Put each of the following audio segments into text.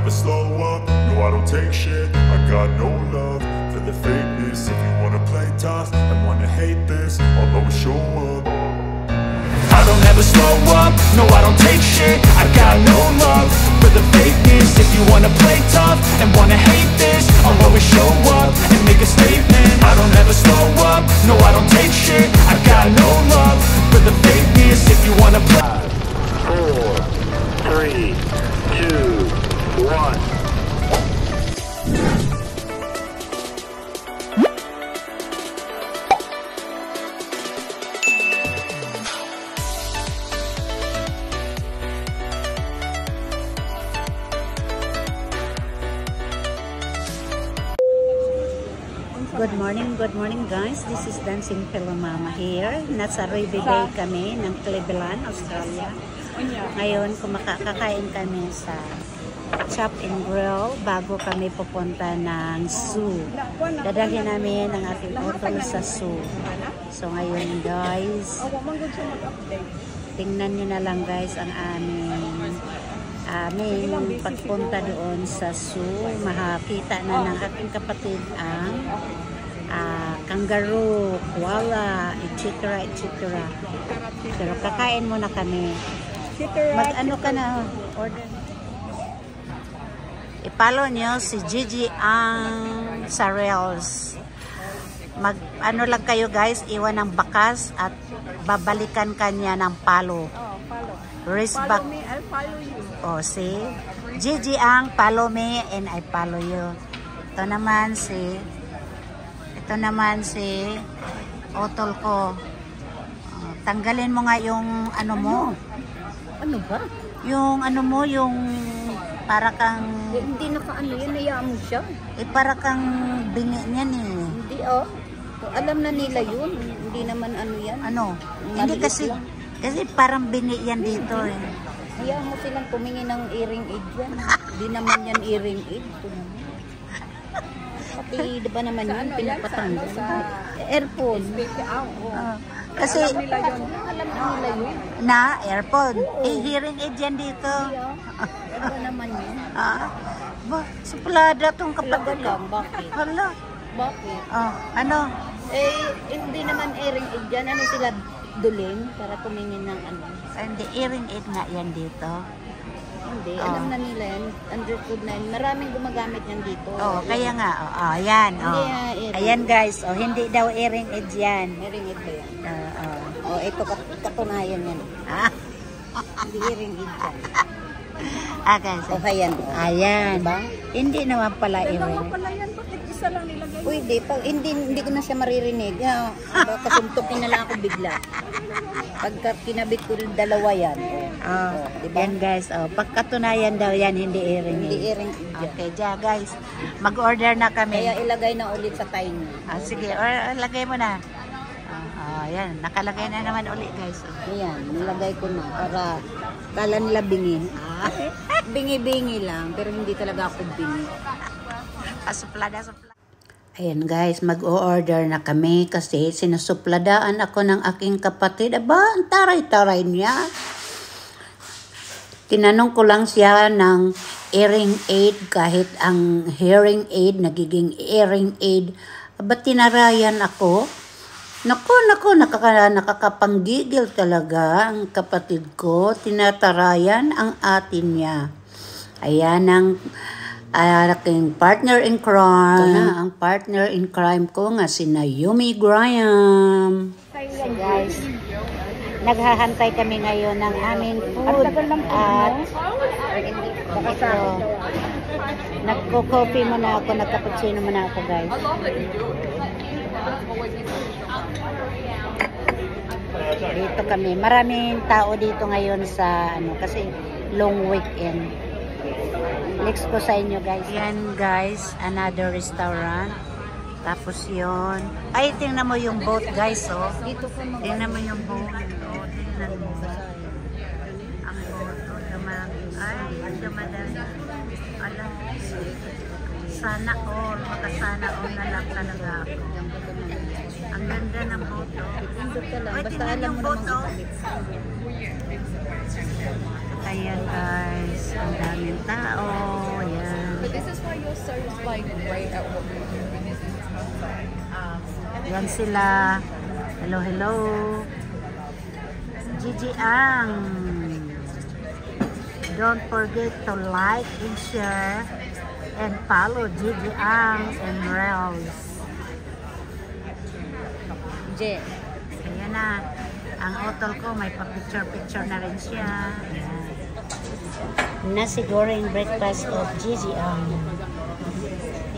never slow up, no I don't take shit. I got no love for the fakeness. If you wanna play tough and wanna hate this, I'll always show up. I don't ever slow up, no I don't take shit. I got no love for the fakeness. If you wanna play tough and wanna hate this, I'll always show up and make a statement. I don't ever slow up, no I don't take shit. I got no love for the fakeness. If you wanna play 5, 4, 3, 2, 1. Good morning guys. This is Dancing Pillow Mama here. Nasa Ruby Bay kami ng Cleveland, Australia. Ngayon, kakain kami sa Chop and Grill bago kami pupunta ng zoo. Dadalhin namin ang ating utol sa zoo. So ngayon guys, tingnan nyo na lang guys ang aming pagpunta doon sa zoo. Makakita na ng aking kapatid ang kangaroo, koala, etc. Pero kakain muna kami. Mag-ano ka na? Order. I-follow nyo si Gigi ang sa Reels. Ano lang kayo guys, iwan ng bakas at babalikan kanya ng palo. Race back. Follow me, I'll follow you. Oh, see? Gigi ang follow me and I follow you. Ito naman si utol ko. Tanggalin mo nga yung ano mo. Ano ba? Yung ano mo, yung para kang Hindi naka-ano yun, nayaan mo siya. para kang bingi niyan eh. Hindi alam na nila yun. Hindi naman ano yan. Ano? Hindi kasi parang bingi yan dito eh. Hayaan mo silang tumingin ng earring aid yan. Hindi naman yan earring aid. Pati diba naman yun, pinapatanggal. Earphone. Kasi Alam nila yun. na earphone. Hearing aid yan dito. Diba naman yun? Suplada tong Talaga kapatid. lang, bakit? Hala. Bakit? Ano? Hindi naman earring aid yan. Ano sila dulin para tumingin ng ano? Hindi, hearing aid nga yan dito. Hindi, alam na nila yan. Understood na yun. Maraming gumagamit yan dito. Kaya nga. Ayan. Hindi, earring. Ayan guys. Hindi daw earring aid yan. Earring aid ba yan? Ito katunayan yan. Hindi earring aid yan. Guys. Ayan. Ayan. Diba? Hindi naman pala earring. pala yan. Bakit isa lang nilagay? Pwede. Hindi ko na siya maririnig. Baka suntukin na lang ako bigla. Pagka kinabit ko rin dalawa yan. Diba? Yan guys. Pagkatunayan daw yan, hindi earring aid. Hindi earring aid yan. Okay, guys. Mag-order na kami. Kaya ilagay na ulit sa tiny. Sige, lagay mo na. Ayan, nakalagay na naman ulit guys. Ayan, nilagay ko na para kala nila bingi. Bingi-bingi lang, pero hindi talaga ako bingi. Suplada. Ayan guys, mag-o-order na kami kasi sinusupladaan ako ng aking kapatid. Aba, ang taray-taray niya. Tinanong ko lang siya ng hearing aid kahit ang hearing aid nagiging hearing aid. Aba, tinarayan ako. Naku, nakakapanggigil talaga ang kapatid ko. Tinatarayan ang atin niya. Ayan ang aking partner in crime. Ito na ang partner in crime ko nga si Naomi Graham. So guys, naghahantay kami ngayon ng aming food at ito, nagko-coffee muna ako, nagka-cappuccino muna ako guys. Dito kami. Maraming tao dito ngayon sa kasi long weekend. Next ko sa inyo guys. Yan guys, another restaurant. Tapos yon. Ay, tingnan mo yung boat guys, oh. Dito po Tingnan mo yung boat. Oh, tingnan mo. Ang boat, oh, dumami. Ay, dumadami. Alam. Sana all, makasana all na lang talaga ako. Ang ganda ng boat, oh. Ay, tingnan yung boat, oh. Ayan guys, ang daming tao. Ayan. satisfied way at what we're doing. Yan sila. Hello, hello. Gigi Ang. Don't forget to like and share and follow Gigi Ang and Rels. Je. Ayan na. Ang utol ko, may pa-picture-picture na rin siya. Ayan. Nasi goreng breakfast of Gigi Ang.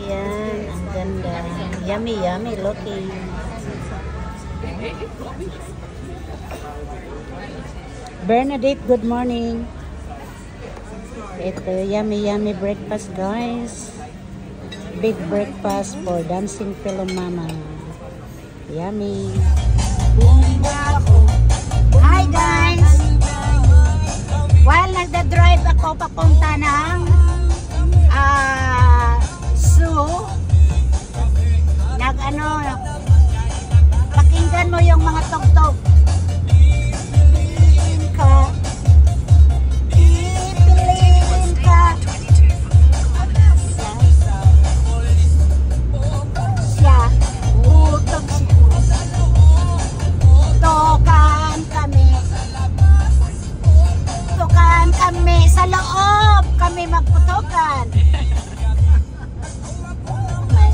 Ayan, ang ganda. Yummy, yummy looking. Bernadette, good morning. Ito, yummy, yummy breakfast, guys. Big breakfast for Dancing Pillow Mama. Yummy. Hi guys! While nagda-drive ako papunta ng zoo, pakinggan mo yung mga tugtog. Pipiliin ka, siya, utog siya. Tukan kami sa loob, kami magputukan. May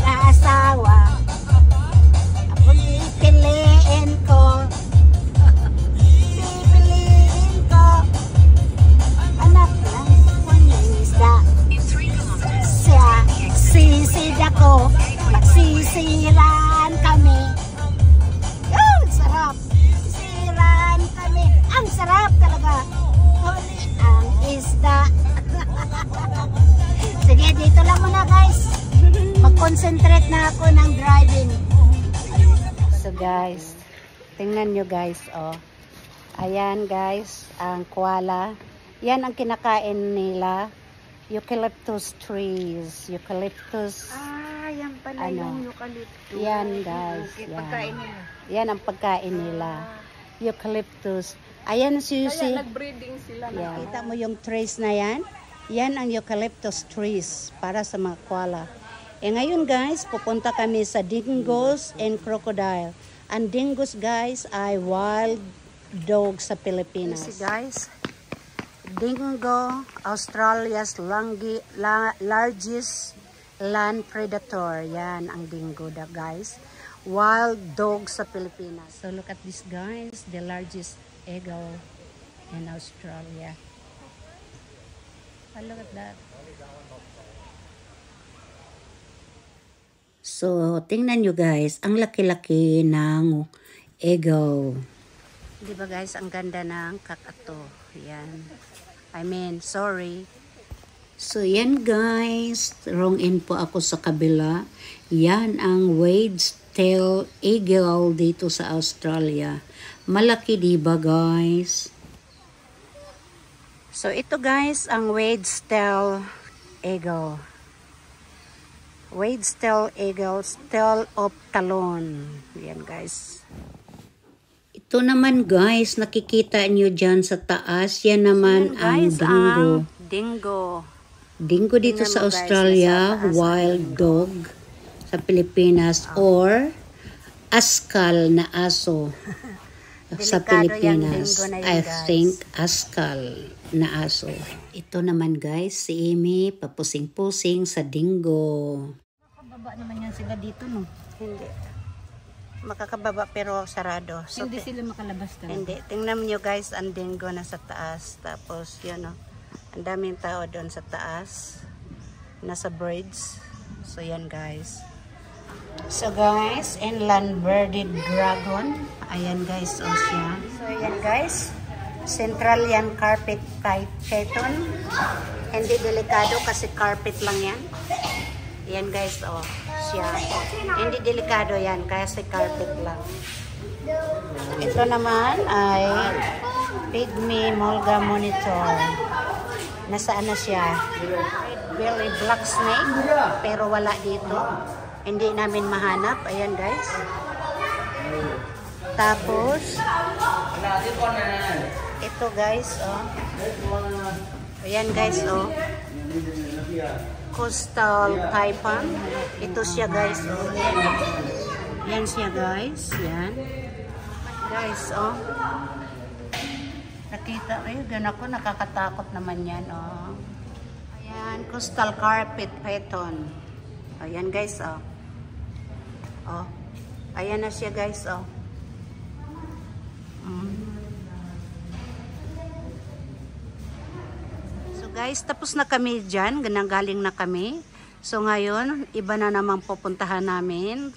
mga asawa, ako pipiliin ko, anak lang isda. Siya, sisid ako, magsisiran kami. Sarap. Siran kami. Ang sarap talaga. Huli ang isda. Sige, dito lang muna guys. Mag-concentrate na ako ng driving. So guys, tingnan nyo guys, oh. Ayan guys, ang koala. Yan ang kinakain nila. Eucalyptus trees. Eucalyptus. Yan pala yung eucalyptus. Yan guys. Okay, yan. pagkain nila. Yan ang pagkain nila. Eucalyptus. Ayan si Kaya nag-breeding sila. Yeah. Kita mo yung trees na yan? Yan ang eucalyptus trees para sa mga koala. Ngayon guys, pupunta kami sa dingoes and crocodile. Ang dingoes guys ay wild dog sa Pilipinas. See guys, dingo, Australia's largest land predator. Yan ang dingo guys. Wild dog sa Pilipinas. So look at this guys, the largest eagle in Australia. Oh, look at that. So tingnan nyo guys, ang laki-laki ng eagle. Di ba guys, ang ganda ng kakato. Yan. Sorry. So yan guys, wrong in po ako sa kabila. Yan ang Wade's tail eagle dito sa Australia. Malaki diba guys? So ito guys ang Wade's tail eagle. Wade's tail eagle, tail of talon. Yan guys. Ito naman guys, nakikita nyo dyan sa taas. Yan naman guys, ang dingo. Dingo dito sa Australia, wild dog sa Pilipinas, or askal na aso sa Pilipinas. I think askal na aso. Ito naman guys, si Amy papusing-pusing sa dingo. Makakababa naman yan sila dito, no? Hindi. Makakababa pero sarado. So, hindi sila makalabas talaga. Hindi. Tingnan nyo guys, ang dingo na sa taas. Tapos yun, no? Ang daming tao doon sa taas. Nasa bridge. So yan guys. So guys, inland birded dragon. Ayan guys, o siya. So yan guys. Central yan carpet python. Hindi delikado kasi carpet lang yan. Yan guys, o siya. Hindi delikado yan kasi carpet lang. Ito naman ay pygmy mulga monitor. Nasaan na siya? Very black snake, pero wala dito. Hindi namin mahanap. Ayan guys. Tapos ito guys, oh. Ayan guys, oh. Coastal Taipan. Ito siya guys. Oh. Yan siya guys. Yan. Guys, oh. Nakita kayo, gan ako, nakakatakot naman yan, oh. Ayan, coastal carpet python. Ayan guys, oh. Oh. Ayan na siya guys, oh. So guys, tapos na kami dyan, galing na kami. So ngayon, iba na namang pupuntahan namin.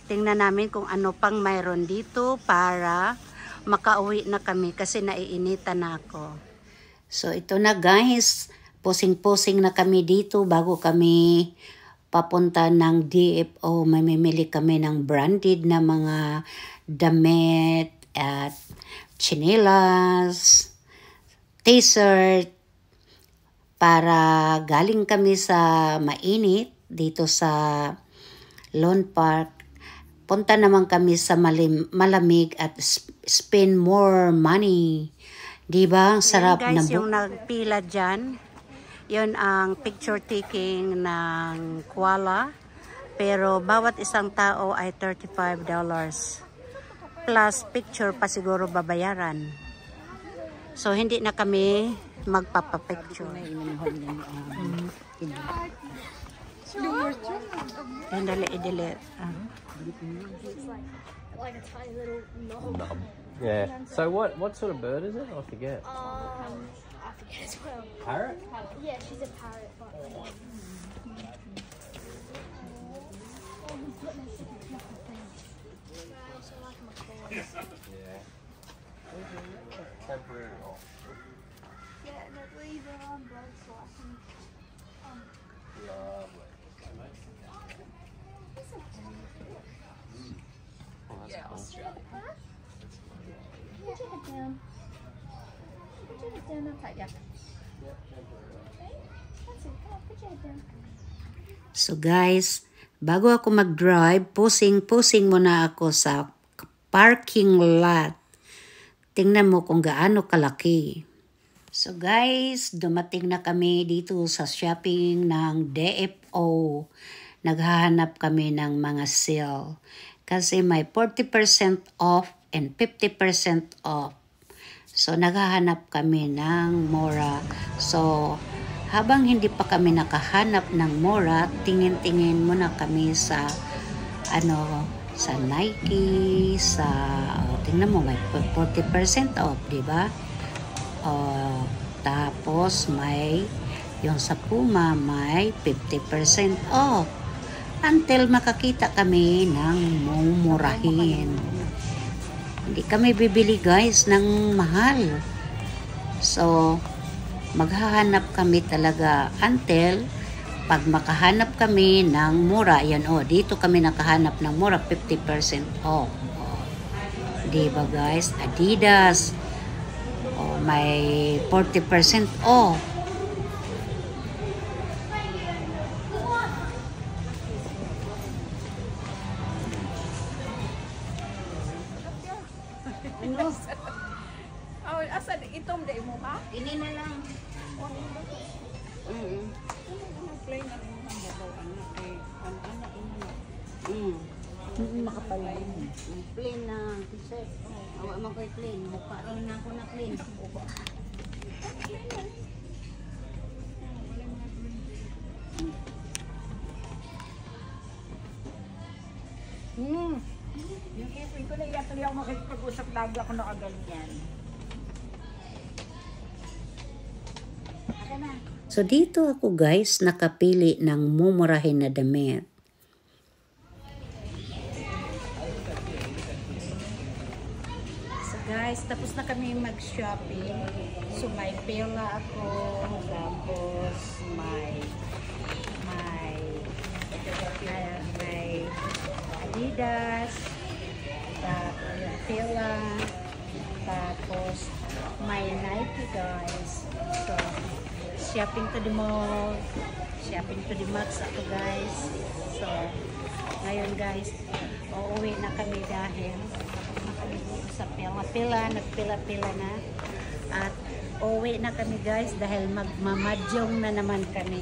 Tingnan namin kung ano pang mayroon dito para makauwi na kami kasi naiinitan na ako. So ito na guys, posing-posing na kami dito bago kami papunta ng DFO. Mamimili kami ng branded na mga damit at chinelas, t-shirt para galing kami sa mainit dito sa Lone Park. Punta naman kami sa malamig at spend more money. Diba? Sarap na guys, yung nagpila dyan, yun ang picture taking ng koala. Pero bawat isang tao ay $35. Plus picture pa siguro babayaran. So hindi na kami magpapapicture. Dali. Like a tiny little Nub. Yeah. So what sort of bird is it? I forget. I forget as well. Parrot? Yeah, she's a parrot, but I also like macaws. Yeah. Temporary off. Yeah, no, these are birds, so I can. Lovely. Put your head down. Put your head down. I'll take you. Okay. That's it. Come on, put your head down. So guys, bago ako mag-drive, pusing muna ako sa parking lot. Tingnan mo kung gaano kalaki. So guys, dumating na kami dito sa shopping ng DFO. Naghahanap kami ng mga sale. Kasi may 40% off and 50% off. So naghahanap kami ng mura. So habang hindi pa kami nakahanap ng mura, tingin-tingin muna kami sa sa Nike, sa tingnan mo may 40% off, di ba? Tapos may yung sa Puma may 50% off. Until makakita kami ng mumurahin. Hindi kami bibili guys ng mahal. So maghahanap kami talaga until pag makahanap kami ng mura. Yan dito kami nakahanap ng mura, 50% off. Diba guys? Adidas. May 40% off. Oh, asa itom day mo ka? Ini na lang. Plain na rin ang babaw anak kay anak ina. Makapalain. Plain na t-shirt. Awa mo ko'y plain. Mukha rin na ako na plain. Yung kipin ko na iyatuloy ako makikipag-usap lagi ako nakaganyan. So dito ako guys nakapili ng mumurahin na damit. So guys, tapos na kami mag-shopping. So may pila ako, tapos may Adidas, pila, tapos may Nike guys. So shopping to the mall, shopping to the max ako guys. So ngayon guys, uuwi na kami dahil sa pila-pila, nagpila-pila na. At Uwi na kami guys dahil magmamadyong na naman kami.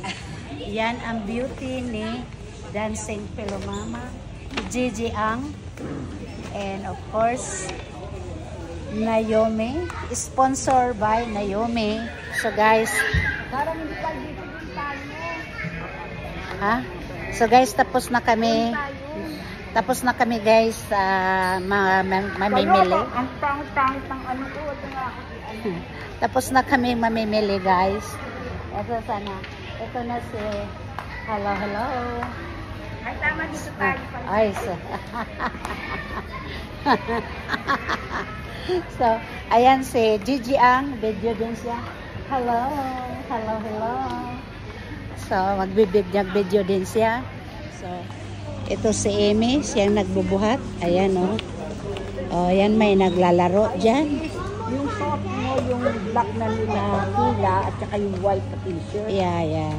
Yan ang beauty ni Dancing Pillow Mama, Gigi Ang, and of course, Naomi. Sponsor by Naomi. So guys, Parang hindi pa dito din tayo. ha? So guys, tapos na kami. Tapos na kami guys mamimili. Ang pangit-pangit ng ano ko. Ito nga ako. Tapos na kami mamimili guys. Ito sana. Ito na si hello. Ay, tama dito tayo. Ay, so, ayan si Gigi Ang, video din siya. Hello. So, magbibigyan-video din siya. So, ito si Amy, siyang nagbubuhat. Ayan, oh. Oh, ayan, may naglalaro dyan. Yung short mo, yung black na nila hila at saka yung white na t-shirt. Yeah.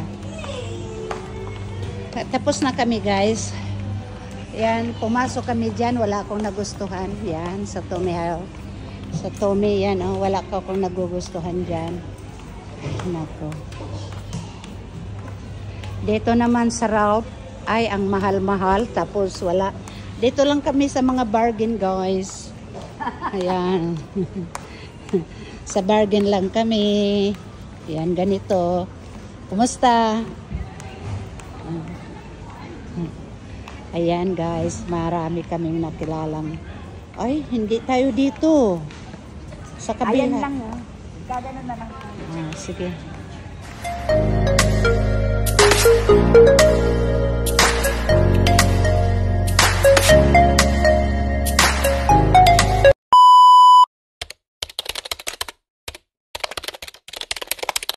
Tapos na kami, guys. Yan, pumasok kami dyan. Wala akong nagustuhan. Yan, sa Tommy Hill. Sa Tommy, yan, oh. Wala akong nagugustuhan dyan. Nako. Dito naman sa Ralph, ay ang mahal-mahal. Tapos wala. Dito lang kami sa mga bargain, guys. Ayan. Sa bargain lang kami. Yan, ganito. Kumusta? Ayan, guys. Marami kaming nakilalang. Ay, hindi tayo dito. Sa kabila. Ayan lang, oh. Gaganon na lang. Sige.